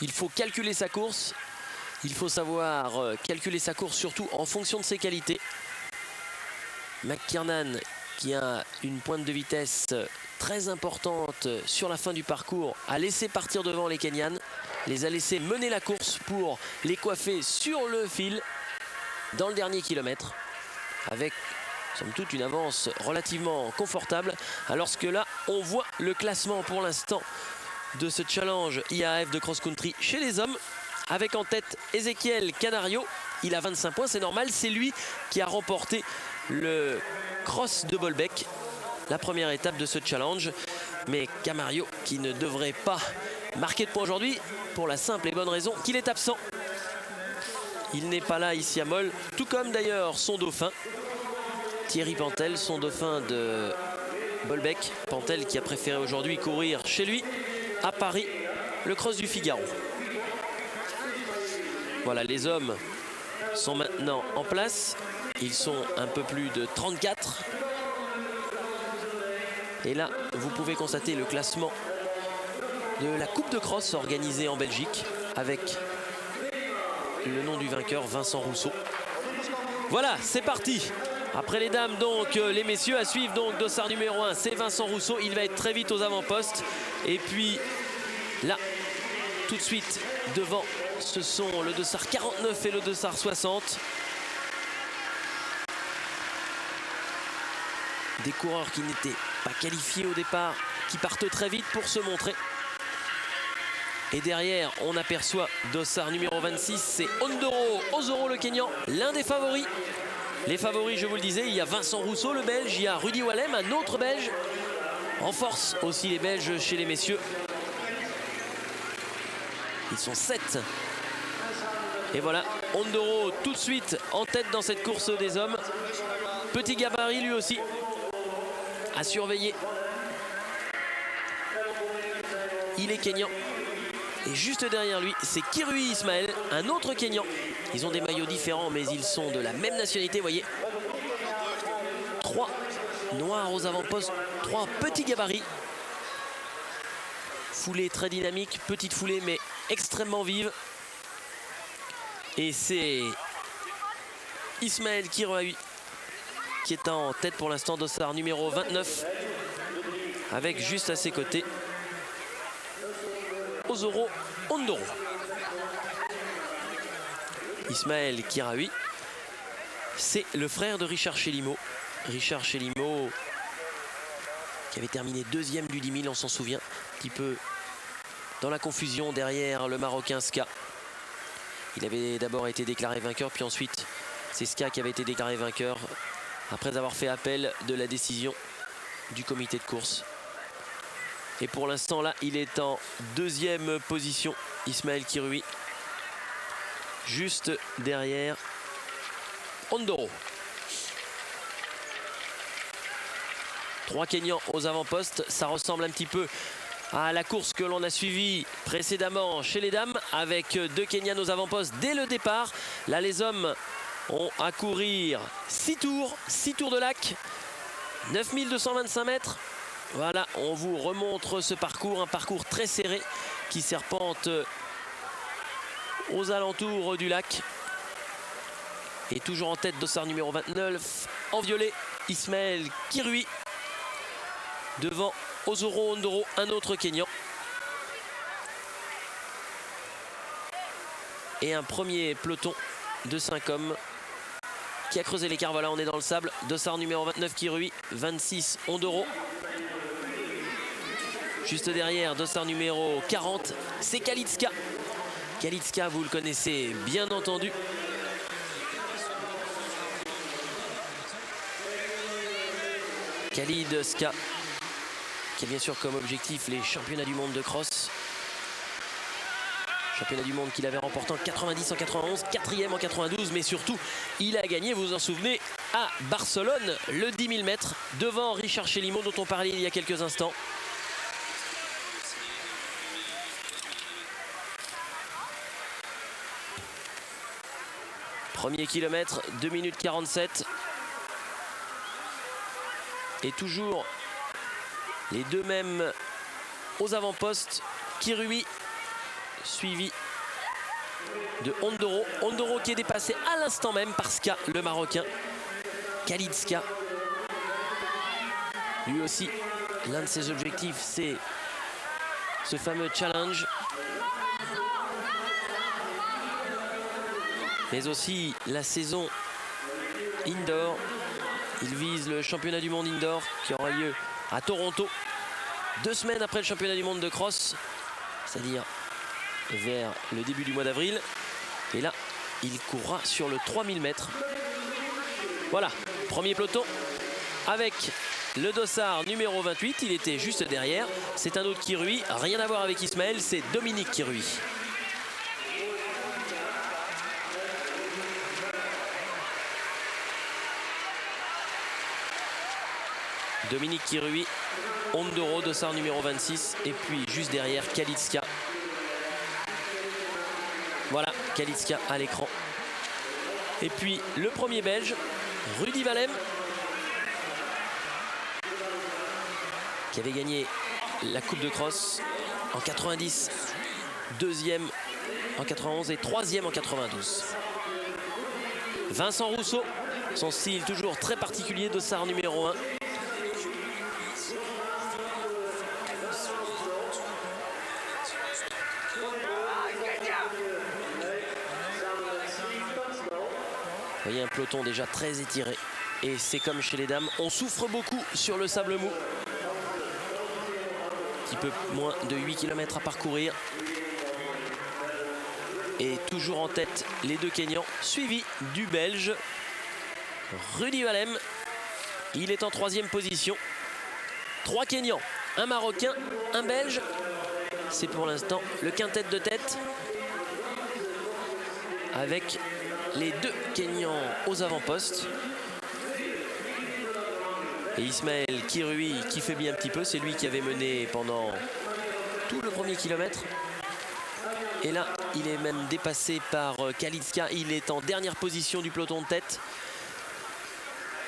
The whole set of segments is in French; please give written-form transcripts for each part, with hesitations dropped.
Il faut calculer sa course. Il faut savoir calculer sa course surtout en fonction de ses qualités. McKiernan qui a une pointe de vitesse très importante sur la fin du parcours a laissé partir devant les Kenyans, les a laissés mener la course pour les coiffer sur le fil dans le dernier kilomètre avec somme toute une avance relativement confortable. Alors que là on voit le classement pour l'instant de ce challenge IAAF de cross-country chez les hommes avec en tête Ezequiel Canario. Il a 25 points, c'est normal, c'est lui qui a remporté le cross de Bolbec, la première étape de ce challenge. Mais Canario qui ne devrait pas marquer de points aujourd'hui pour la simple et bonne raison qu'il est absent. Il n'est pas là ici à Mol, tout comme d'ailleurs son dauphin Thierry Pantel, son dauphin de Bolbec. Pantel qui a préféré aujourd'hui courir chez lui à Paris le cross du Figaro. Voilà, les hommes sont maintenant en place. Ils sont un peu plus de 34. Et là, vous pouvez constater le classement de la Coupe de Cross organisée en Belgique avec le nom du vainqueur, Vincent Rousseau. Voilà, c'est parti. Après les dames, donc les messieurs à suivre. Donc dossard numéro 1, c'est Vincent Rousseau. Il va être très vite aux avant-postes. Et puis là, tout de suite devant, ce sont le dossard 49 et le dossard 60. Des coureurs qui n'étaient pas qualifiés au départ, qui partent très vite pour se montrer. Et derrière, on aperçoit dossard numéro 26, c'est Ondoro Ozoro le Kenyan, l'un des favoris. Les favoris, je vous le disais, il y a Vincent Rousseau, le Belge, il y a Rudy Wallem, un autre Belge. En force aussi les Belges chez les messieurs. Ils sont 7. Et voilà, Ondoro tout de suite en tête dans cette course des hommes. Petit gabarit lui aussi. À surveiller. Il est Kenyan. Et juste derrière lui, c'est Kirui Ismaël, un autre Kenyan. Ils ont des maillots différents, mais ils sont de la même nationalité, vous voyez. 3 noirs aux avant-postes, 3 petits gabarits. Foulée très dynamique, petite foulée, mais extrêmement vive. Et c'est Ismaël Kirui qui est en tête pour l'instant, dossard numéro 29, avec juste à ses côtés Ozoro Ondoro. Ismaël Kirui, c'est le frère de Richard Chelimo. Richard Chelimo qui avait terminé deuxième du 10 000, on s'en souvient, un petit peu dans la confusion derrière le Marocain Ska. Il avait d'abord été déclaré vainqueur, puis ensuite c'est Ska qui avait été déclaré vainqueur après avoir fait appel de la décision du comité de course. Et pour l'instant là, il est en deuxième position, Ismaël Kirui, juste derrière Ondoro. 3 Kenyans aux avant-postes, ça ressemble un petit peu à la course que l'on a suivie précédemment chez les dames, avec 2 Kenyans aux avant-postes dès le départ. Là les hommes ont à courir 6 tours de lac, 9225 mètres. Voilà, on vous remontre ce parcours, un parcours très serré qui serpente aux alentours du lac. Et toujours en tête, dossard numéro 29, en violet, Ismaël Kirui. Devant Ozoro Ondoro, un autre Kenyan. Et un premier peloton de 5 hommes qui a creusé l'écart. Voilà, on est dans le sable. Dossard numéro 29 Kirui, 26 Ondoro. Juste derrière, dossard numéro 40, c'est Kalitska. Kalitska, vous le connaissez bien entendu. Khalid Ska, qui a bien sûr comme objectif les championnats du monde de cross. Championnat du monde qu'il avait remporté en 90, en 91, 4e en 92, mais surtout, il a gagné, vous vous en souvenez, à Barcelone, le 10 000 mètres, devant Richard Chelimo, dont on parlait il y a quelques instants. Premier kilomètre, 2 minutes 47. Et toujours les deux mêmes aux avant-postes. Kirui suivi de Ondoro. Ondoro qui est dépassé à l'instant même par Ska, le Marocain. Khalid Ska. Lui aussi, l'un de ses objectifs, c'est ce fameux challenge. Mais aussi la saison indoor. Il vise le championnat du monde indoor qui aura lieu à Toronto 2 semaines après le championnat du monde de cross, c'est-à-dire vers le début du mois d'avril. Et là, il courra sur le 3000 mètres. Voilà, premier peloton avec le dossard numéro 28. Il était juste derrière. C'est un autre Kirui, rien à voir avec Ismaël, c'est Dominique Kirui. Dominique Kirui, Ondoro, dossard numéro 26. Et puis juste derrière, Khalid Ska. Voilà, Khalid Ska à l'écran. Et puis le premier Belge, Rudy Valem, qui avait gagné la Coupe de Cross en 90, deuxième en 91 et troisième en 92. Vincent Rousseau, son style toujours très particulier, dossard numéro 1. Vous voyez un peloton déjà très étiré. Et c'est comme chez les dames, on souffre beaucoup sur le sable mou. Un petit peu moins de 8 km à parcourir. Et toujours en tête les deux Kenyans, suivi du Belge Rudy Valem. Il est en 3e position. 3 Kenyans, un Marocain, un Belge. C'est pour l'instant le quintet de tête. Avec les deux Kenyans aux avant-postes. Et Ismaël Kirui qui faiblit un petit peu. C'est lui qui avait mené pendant tout le premier kilomètre. Et là, il est même dépassé par Khalid Ska. Il est en dernière position du peloton de tête.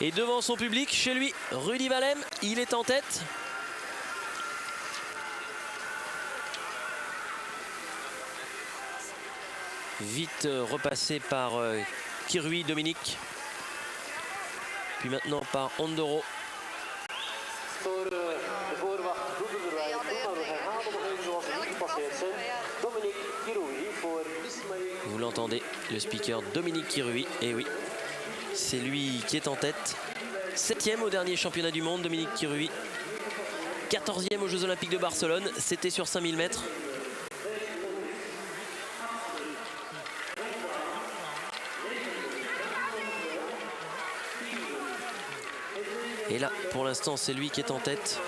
Et devant son public, chez lui, Rudy Valem, il est en tête. Vite repassé par Kirui Dominique. Puis maintenant par Ondoro. Vous l'entendez, le speaker Dominique Kirui. Et oui, c'est lui qui est en tête. 7e au dernier championnat du monde, Dominique Kirui. 14e aux Jeux Olympiques de Barcelone. C'était sur 5000 mètres. Et là, pour l'instant, c'est lui qui est en tête.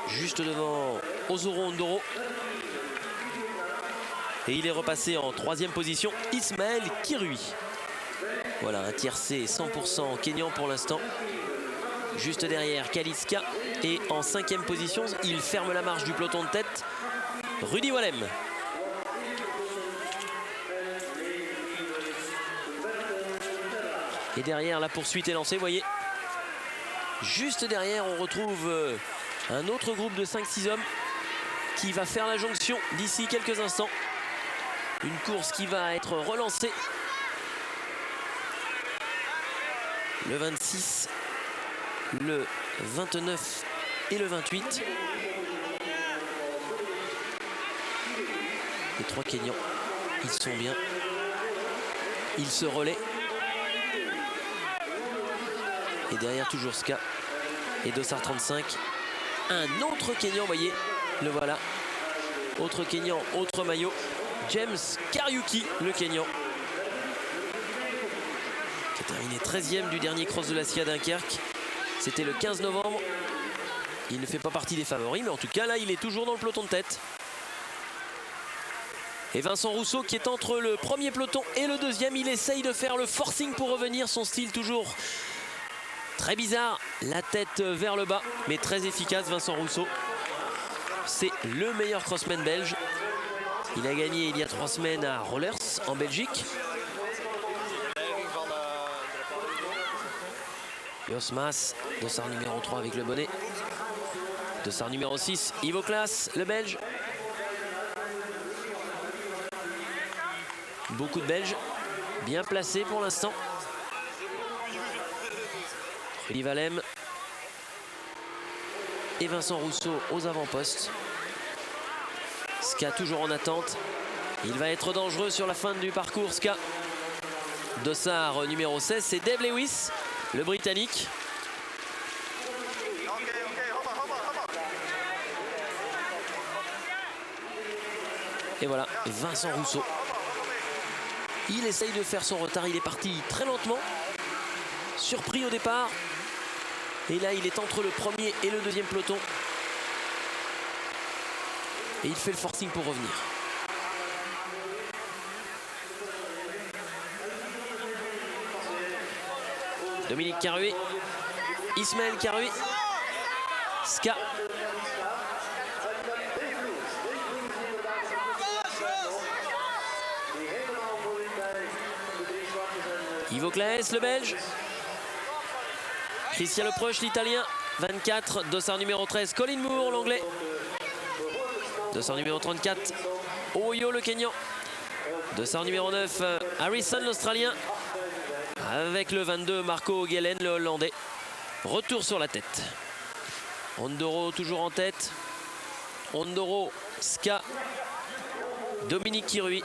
Juste devant Ozoro Ondoro. Et il est repassé en 3e position, Ismaël Kirui. Voilà, un tiercé 100% kényan pour l'instant. Juste derrière, Khalid Ska. Et en 5e position, il ferme la marche du peloton de tête, Rudy Valem. Et derrière, la poursuite est lancée, vous voyez. Juste derrière, on retrouve un autre groupe de 5-6 hommes qui va faire la jonction d'ici quelques instants. Une course qui va être relancée. Le 26, le 29 et le 28. Les 3 Kenyans, ils sont bien. Ils se relaient. Et derrière toujours Ska et dossard 35. Un autre Kenyan, vous voyez, le voilà. Autre Kenyan, autre maillot. James Kariuki, le Kenyan. Qui a terminé 13e du dernier cross de la Scia Dunkerque. C'était le 15 novembre. Il ne fait pas partie des favoris, mais en tout cas, là, il est toujours dans le peloton de tête. Et Vincent Rousseau qui est entre le premier peloton et le deuxième. Il essaye de faire le forcing pour revenir. Son style toujours très bizarre, la tête vers le bas, mais très efficace. Vincent Rousseau, c'est le meilleur crossman belge. Il a gagné il y a 3 semaines à Rollers en Belgique. Jos Maas, dossard numéro 3 avec le bonnet. Dossard numéro 6, Ivo Klaas, le Belge. Beaucoup de Belges, bien placés pour l'instant. Rudy Valem et Vincent Rousseau aux avant-postes. Ska toujours en attente. Il va être dangereux sur la fin du parcours, Ska. Dossard numéro 16, c'est Dave Lewis, le Britannique. Et voilà, Vincent Rousseau. Il essaye de faire son retard, il est parti très lentement. Surpris au départ. Et là, il est entre le premier et le deuxième peloton. Et il fait le forcing pour revenir. Dominique Carué, Ismaël Carué, Ska. Ivo Claes, le Belge. Christian Leproche, l'Italien. 24, dossard numéro 13, Colin Moore, l'Anglais. Dossard numéro 34, Oyo, le Kenyan. Dossard numéro 9, Harrison, l'Australien. Avec le 22, Marco Gelen, le Hollandais. Retour sur la tête. Ondoro toujours en tête. Ondoro, Ska, Dominique Kirui.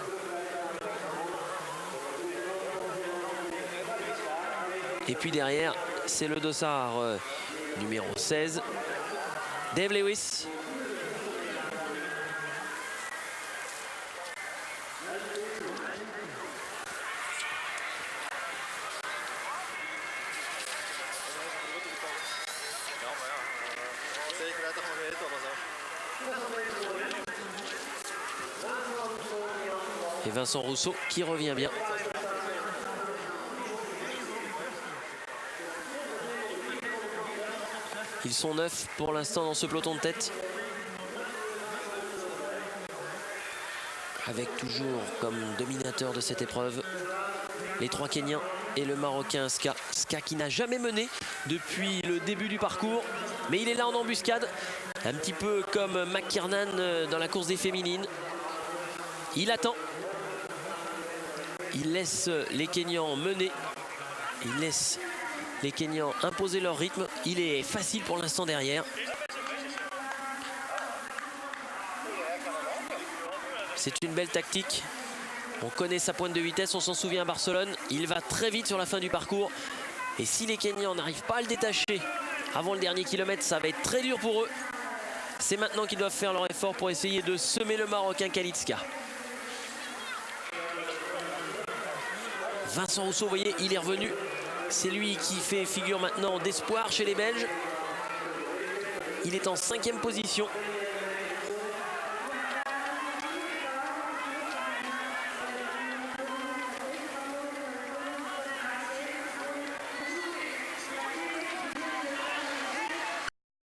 Et puis derrière, c'est le dossard numéro 16, Dave Lewis. Et Vincent Rousseau qui revient bien. Ils sont 9 pour l'instant dans ce peloton de tête. Avec toujours comme dominateur de cette épreuve les 3 Kenyans et le Marocain Ska. Ska qui n'a jamais mené depuis le début du parcours. Mais il est là en embuscade. Un petit peu comme McKiernan dans la course des féminines. Il attend. Il laisse les Kenyans mener. Il laisse les Kenyans imposer leur rythme. Il est facile pour l'instant derrière. C'est une belle tactique. On connaît sa pointe de vitesse, on s'en souvient à Barcelone. Il va très vite sur la fin du parcours. Et si les Kenyans n'arrivent pas à le détacher avant le dernier kilomètre, ça va être très dur pour eux. C'est maintenant qu'ils doivent faire leur effort pour essayer de semer le Marocain Khalid Ska. Vincent Rousseau, vous voyez, il est revenu. C'est lui qui fait figure maintenant d'espoir chez les Belges. Il est en 5e position.